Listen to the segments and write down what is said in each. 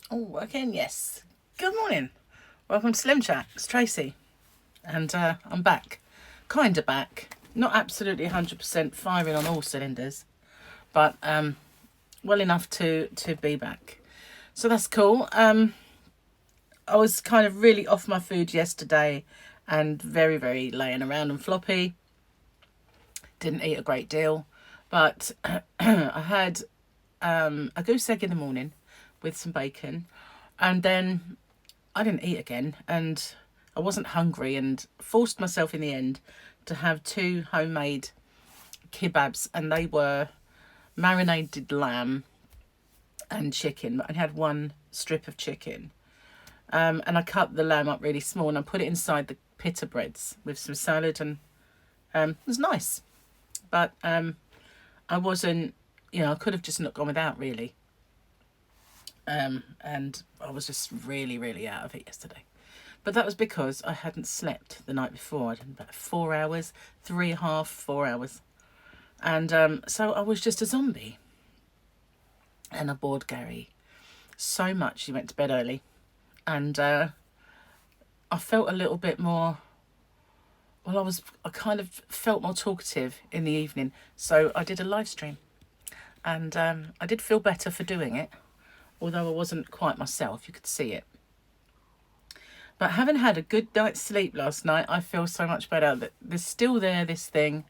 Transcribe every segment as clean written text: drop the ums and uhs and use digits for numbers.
Oh, again, yes. Good morning. Welcome to SlimChat. It's Tracy. And I'm back. Kind of back. Not absolutely 100% firing on all cylinders. But well enough to be back. So that's cool. I was kind of really off my food yesterday. And very, very laying around and floppy. Didn't eat a great deal. But I had a goose egg in the morning with some bacon. And then I didn't eat again, and I wasn't hungry, and forced myself in the end to have 2 homemade kebabs, and they were marinated lamb and chicken. But I had 1 strip of chicken, and I cut the lamb up really small, and I put it inside the pita breads with some salad, and it was nice. But I wasn't, I could have just not gone without, really. And I was just really, really out of it yesterday. But that was because I hadn't slept the night before. I'd had about 4 hours, 3.5, 4 hours. And so I was just a zombie. And I bored Gary so much he went to bed early. And I felt a little bit more, I kind of felt more talkative in the evening. So I did a live stream. And I did feel better for doing it. Although I wasn't quite myself, you could see it. But having had a good night's sleep last night, I feel so much better. That there's still this thing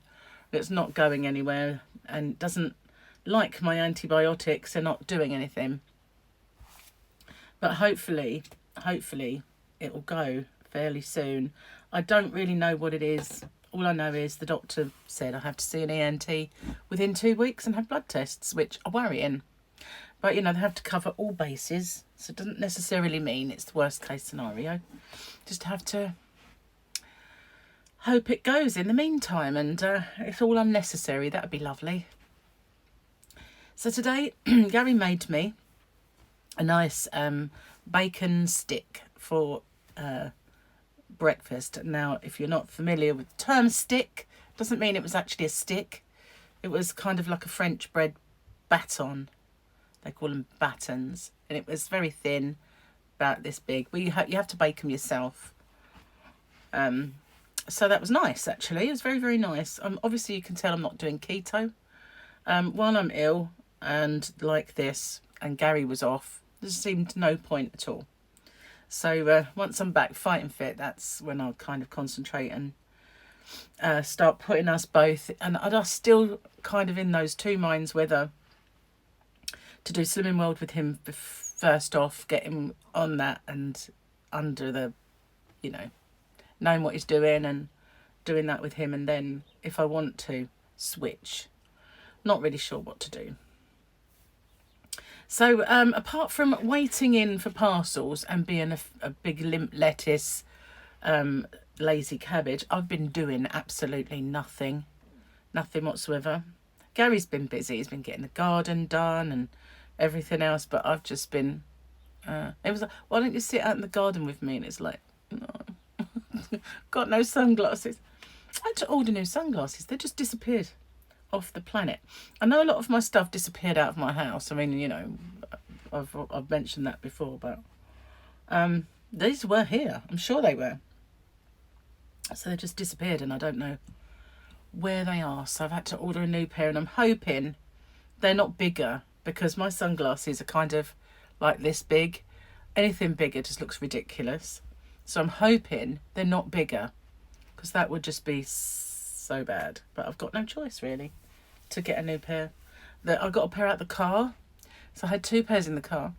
that's not going anywhere and doesn't like my antibiotics. They're not doing anything. But hopefully it will go fairly soon. I don't really know what it is. All I know is the doctor said I have to see an ENT within 2 weeks and have blood tests, which are worrying. But, they have to cover all bases. So it doesn't necessarily mean it's the worst case scenario. Just have to hope it goes in the meantime. And if all unnecessary, that would be lovely. So today, Gary made me a nice bacon stick for breakfast. Now, if you're not familiar with the term stick, doesn't mean it was actually a stick. It was kind of like a French bread baton. They call them batons, and it was very thin, about this big. But you have to bake them yourself. So that was nice, actually. It was very, very nice. Obviously, you can tell I'm not doing keto. While I'm ill and like this, and Gary was off, there seemed no point at all. So once I'm back fighting fit, that's when I'll kind of concentrate and start putting us both. And I'm still kind of in those 2 minds whether to do Slimming World with him first off, get him on that and under the, knowing what he's doing and doing that with him. And then if I want to switch, not really sure what to do. So apart from waiting in for parcels and being a big limp lettuce, lazy cabbage, I've been doing absolutely nothing whatsoever. Gary's been busy. He's been getting the garden done and everything else, but I've just been it was like, why don't you sit out in the garden with me? And it's like, no. Got no sunglasses. I had to order new sunglasses. They just disappeared off the planet. I know a lot of my stuff disappeared out of my house. I mean, I've mentioned that before, but these were here. I'm sure they were. So they just disappeared, and I don't know where they are. So I've had to order a new pair, and I'm hoping they're not bigger, because my sunglasses are kind of like this big. Anything bigger just looks ridiculous. So I'm hoping they're not bigger, because that would just be so bad. But I've got no choice, really, to get a new pair. I got a pair out the car. So I had 2 pairs in the car,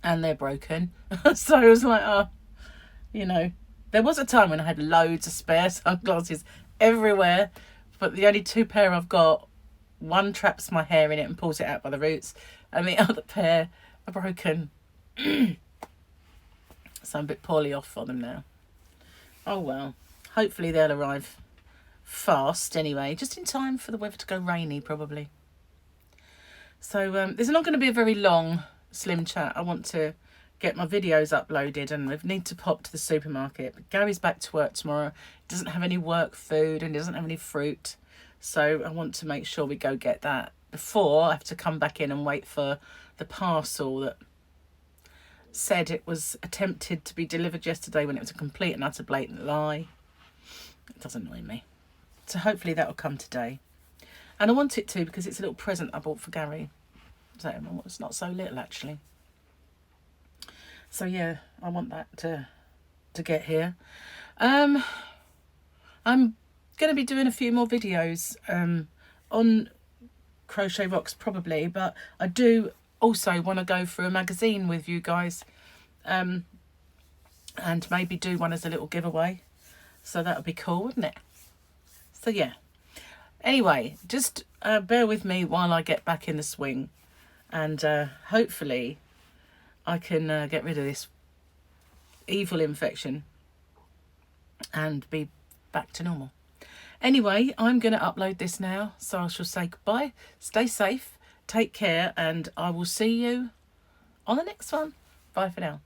and they're broken. So I was like, there was a time when I had loads of spare sunglasses everywhere, but the only 2 pair I've got, one traps my hair in it and pulls it out by the roots, and the other pair are broken. So I'm a bit poorly off for them now. Oh well, hopefully they'll arrive fast anyway, just in time for the weather to go rainy probably. So this is not going to be a very long Slim Chat. I want to get my videos uploaded and we need to pop to the supermarket. But Gary's back to work tomorrow. He doesn't have any work food and he doesn't have any fruit. So I want to make sure we go get that before I have to come back in and wait for the parcel that said it was attempted to be delivered yesterday when it was a complete and utter blatant lie. It does annoy me. So hopefully that will come today. And I want it to because it's a little present I bought for Gary. So it's not so little actually. So yeah, I want that to get here. I'm going to be doing a few more videos on Crochet Rocks probably, but I do also want to go through a magazine with you guys and maybe do one as a little giveaway. So that would be cool, wouldn't it? So yeah. Anyway, just bear with me while I get back in the swing, and hopefully I can get rid of this evil infection and be back to normal. Anyway, I'm going to upload this now, so I shall say goodbye. Stay safe, take care, and I will see you on the next one. Bye for now.